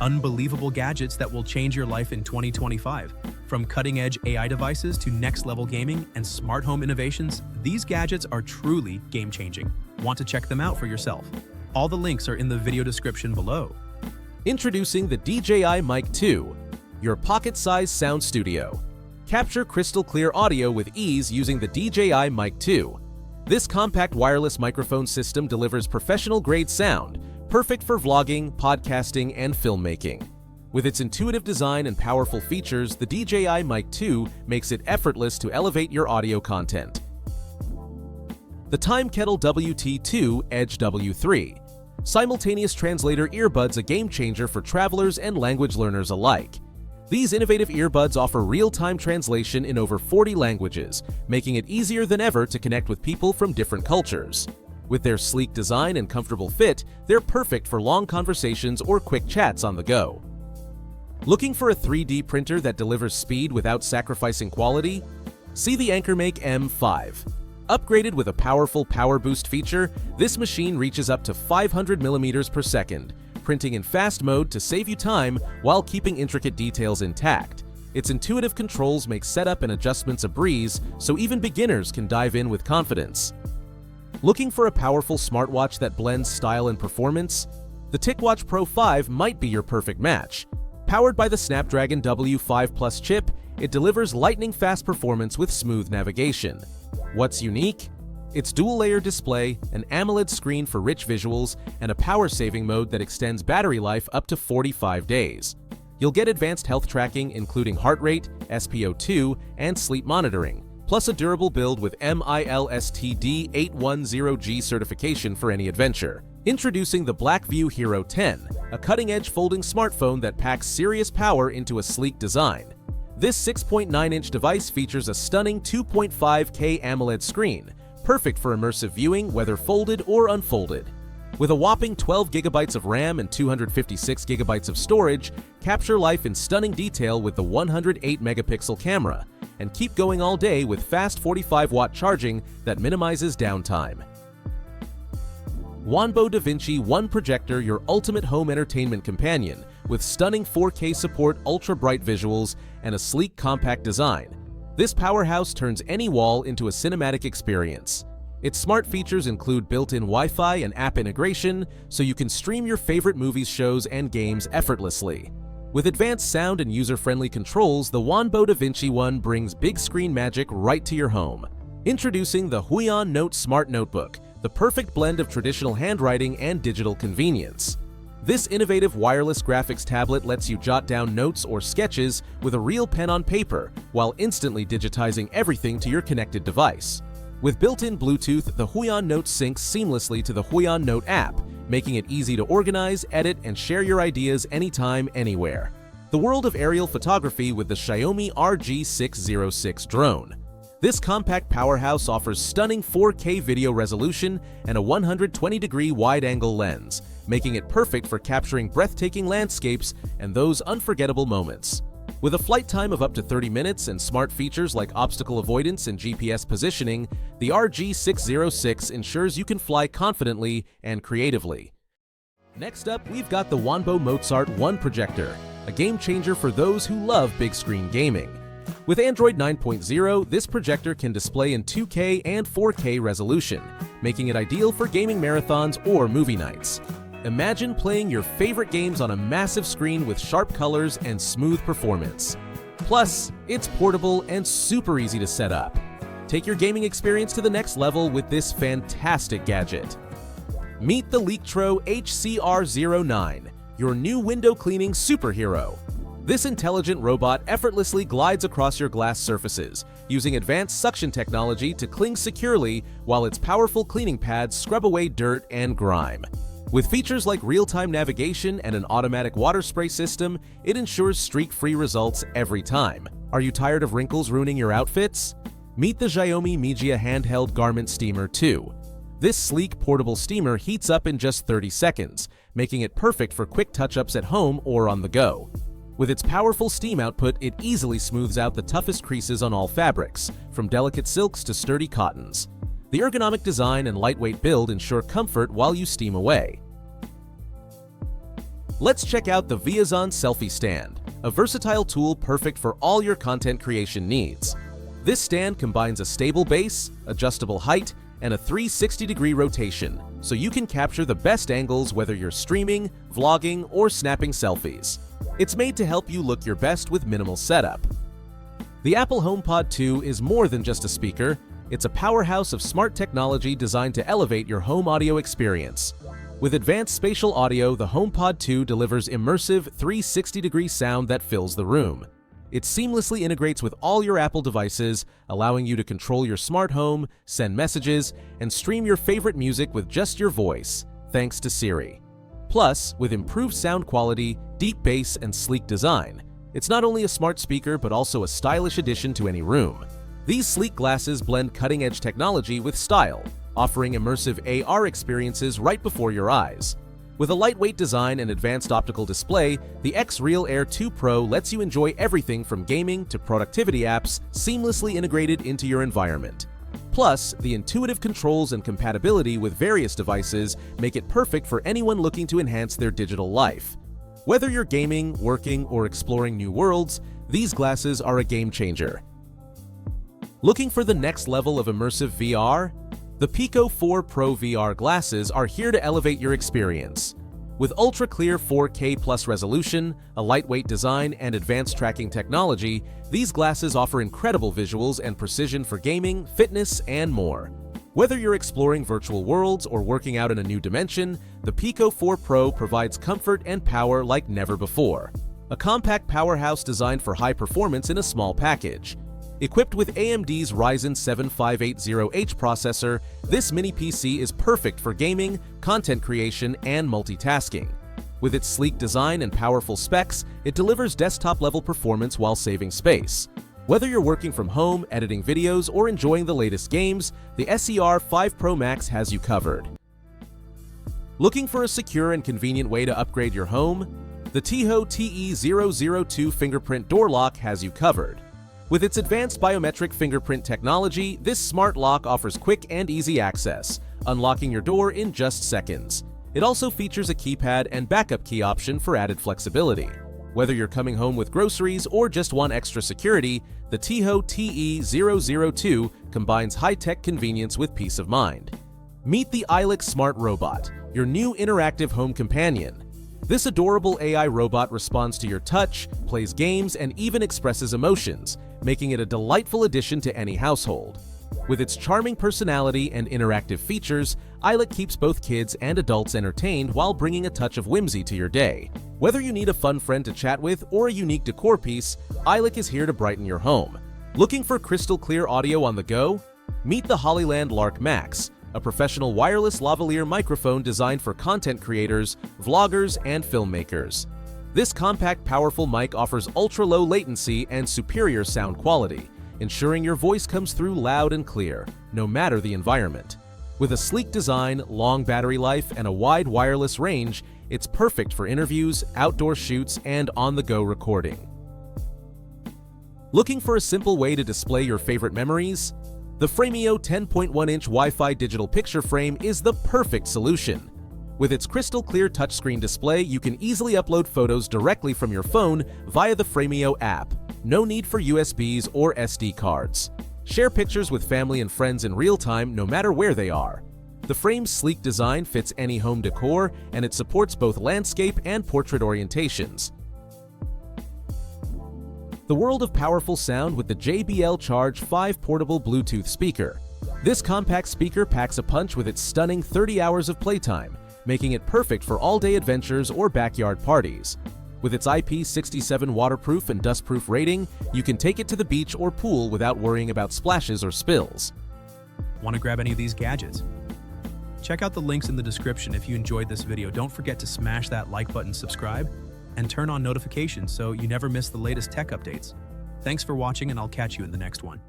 Unbelievable gadgets that will change your life in 2025. From cutting-edge AI devices to next-level gaming and smart home innovations, these gadgets are truly game-changing. Want to check them out for yourself? All the links are in the video description below. Introducing the DJI Mic 2, your pocket-sized sound studio. Capture crystal-clear audio with ease using the DJI Mic 2. This compact wireless microphone system delivers professional-grade sound, perfect for vlogging, podcasting, and filmmaking. With its intuitive design and powerful features, the DJI Mic 2 makes it effortless to elevate your audio content. The Time Kettle WT2 Edge W3. Simultaneous translator earbuds, a game-changer for travelers and language learners alike. These innovative earbuds offer real-time translation in over 40 languages, making it easier than ever to connect with people from different cultures. With their sleek design and comfortable fit, they're perfect for long conversations or quick chats on the go. Looking for a 3D printer that delivers speed without sacrificing quality? See the AnkerMake M5. Upgraded with a powerful Power Boost feature, this machine reaches up to 500 millimeters per second, printing in fast mode to save you time while keeping intricate details intact. Its intuitive controls make setup and adjustments a breeze, so even beginners can dive in with confidence. Looking for a powerful smartwatch that blends style and performance? The TicWatch Pro 5 might be your perfect match. Powered by the Snapdragon W5 Plus chip, it delivers lightning-fast performance with smooth navigation. What's unique? Its dual-layer display, an AMOLED screen for rich visuals, and a power-saving mode that extends battery life up to 45 days. You'll get advanced health tracking including heart rate, SpO2, and sleep monitoring, plus a durable build with MILSTD 810G certification for any adventure. Introducing the Blackview Hero 10, a cutting-edge folding smartphone that packs serious power into a sleek design. This 6.9-inch device features a stunning 2.5K AMOLED screen, perfect for immersive viewing whether folded or unfolded. With a whopping 12 GB of RAM and 256 GB of storage, capture life in stunning detail with the 108-megapixel camera, and keep going all day with fast 45-watt charging that minimizes downtime. Wanbo DaVinci One Projector, your ultimate home entertainment companion, with stunning 4K support, ultra-bright visuals, and a sleek, compact design. This powerhouse turns any wall into a cinematic experience. Its smart features include built-in Wi-Fi and app integration, so you can stream your favorite movies, shows, and games effortlessly. With advanced sound and user-friendly controls, the Wanbo DaVinci One brings big screen magic right to your home. Introducing the Huion Note Smart Notebook, the perfect blend of traditional handwriting and digital convenience. This innovative wireless graphics tablet lets you jot down notes or sketches with a real pen on paper while instantly digitizing everything to your connected device. With built-in Bluetooth, the Huion Note syncs seamlessly to the Huion Note app, making it easy to organize, edit, and share your ideas anytime, anywhere. The world of aerial photography with the Xiaomi RG606 drone. This compact powerhouse offers stunning 4K video resolution and a 120-degree wide-angle lens, making it perfect for capturing breathtaking landscapes and those unforgettable moments. With a flight time of up to 30 minutes and smart features like obstacle avoidance and GPS positioning, the RG606 ensures you can fly confidently and creatively. Next up, we've got the Wanbo Mozart One Projector, a game-changer for those who love big-screen gaming. With Android 9.0, this projector can display in 2K and 4K resolution, making it ideal for gaming marathons or movie nights. Imagine playing your favorite games on a massive screen with sharp colors and smooth performance. Plus, it's portable and super easy to set up. Take your gaming experience to the next level with this fantastic gadget. Meet the Lectro HCR09, your new window cleaning superhero. This intelligent robot effortlessly glides across your glass surfaces, using advanced suction technology to cling securely while its powerful cleaning pads scrub away dirt and grime. With features like real-time navigation and an automatic water spray system, it ensures streak-free results every time. Are you tired of wrinkles ruining your outfits? Meet the Xiaomi Mijia Handheld Garment Steamer 2. This sleek, portable steamer heats up in just 30 seconds, making it perfect for quick touch-ups at home or on the go. With its powerful steam output, it easily smooths out the toughest creases on all fabrics, from delicate silks to sturdy cottons. The ergonomic design and lightweight build ensure comfort while you steam away. Let's check out the Viazon Selfie Stand, a versatile tool perfect for all your content creation needs. This stand combines a stable base, adjustable height, and a 360-degree rotation, so you can capture the best angles whether you're streaming, vlogging, or snapping selfies. It's made to help you look your best with minimal setup. The Apple HomePod 2 is more than just a speaker. It's a powerhouse of smart technology designed to elevate your home audio experience. With advanced spatial audio, the HomePod 2 delivers immersive 360-degree sound that fills the room. It seamlessly integrates with all your Apple devices, allowing you to control your smart home, send messages, and stream your favorite music with just your voice, thanks to Siri. Plus, with improved sound quality, deep bass, and sleek design, it's not only a smart speaker but also a stylish addition to any room. These sleek glasses blend cutting-edge technology with style, offering immersive AR experiences right before your eyes. With a lightweight design and advanced optical display, the X-Real Air 2 Pro lets you enjoy everything from gaming to productivity apps seamlessly integrated into your environment. Plus, the intuitive controls and compatibility with various devices make it perfect for anyone looking to enhance their digital life. Whether you're gaming, working, or exploring new worlds, these glasses are a game changer. Looking for the next level of immersive VR? The Pico 4 Pro VR glasses are here to elevate your experience. With ultra-clear 4K plus resolution, a lightweight design, and advanced tracking technology, these glasses offer incredible visuals and precision for gaming, fitness, and more. Whether you're exploring virtual worlds or working out in a new dimension, the Pico 4 Pro provides comfort and power like never before. A compact powerhouse designed for high performance in a small package. Equipped with AMD's Ryzen 7 580H processor, this mini PC is perfect for gaming, content creation, and multitasking. With its sleek design and powerful specs, it delivers desktop-level performance while saving space. Whether you're working from home, editing videos, or enjoying the latest games, the SER 5 Pro Max has you covered. Looking for a secure and convenient way to upgrade your home? The Tiho TE002 fingerprint door lock has you covered. With its advanced biometric fingerprint technology, this smart lock offers quick and easy access, unlocking your door in just seconds. It also features a keypad and backup key option for added flexibility. Whether you're coming home with groceries or just want extra security, the Tiho TE002 combines high-tech convenience with peace of mind. Meet the iLic Smart Robot, your new interactive home companion. This adorable AI robot responds to your touch, plays games, and even expresses emotions, making it a delightful addition to any household. With its charming personality and interactive features, iLic keeps both kids and adults entertained while bringing a touch of whimsy to your day. Whether you need a fun friend to chat with or a unique decor piece, iLic is here to brighten your home. Looking for crystal clear audio on the go? Meet the Hollyland Lark Max, a professional wireless lavalier microphone designed for content creators, vloggers, and filmmakers. This compact, powerful mic offers ultra-low latency and superior sound quality, ensuring your voice comes through loud and clear, no matter the environment. With a sleek design, long battery life, and a wide wireless range, it's perfect for interviews, outdoor shoots, and on-the-go recording. Looking for a simple way to display your favorite memories? The Framio 10.1-inch Wi-Fi digital picture frame is the perfect solution. With its crystal-clear touchscreen display, you can easily upload photos directly from your phone via the Framio app. No need for USBs or SD cards. Share pictures with family and friends in real time no matter where they are. The frame's sleek design fits any home decor, and it supports both landscape and portrait orientations. The world of powerful sound with the JBL Charge 5 portable Bluetooth speaker. This compact speaker packs a punch with its stunning 30 hours of playtime, making it perfect for all-day adventures or backyard parties. With its IP67 waterproof and dustproof rating, you can take it to the beach or pool without worrying about splashes or spills. Want to grab any of these gadgets? Check out the links in the description if you enjoyed this video. Don't forget to smash that like button, subscribe, and turn on notifications so you never miss the latest tech updates. Thanks for watching, and I'll catch you in the next one.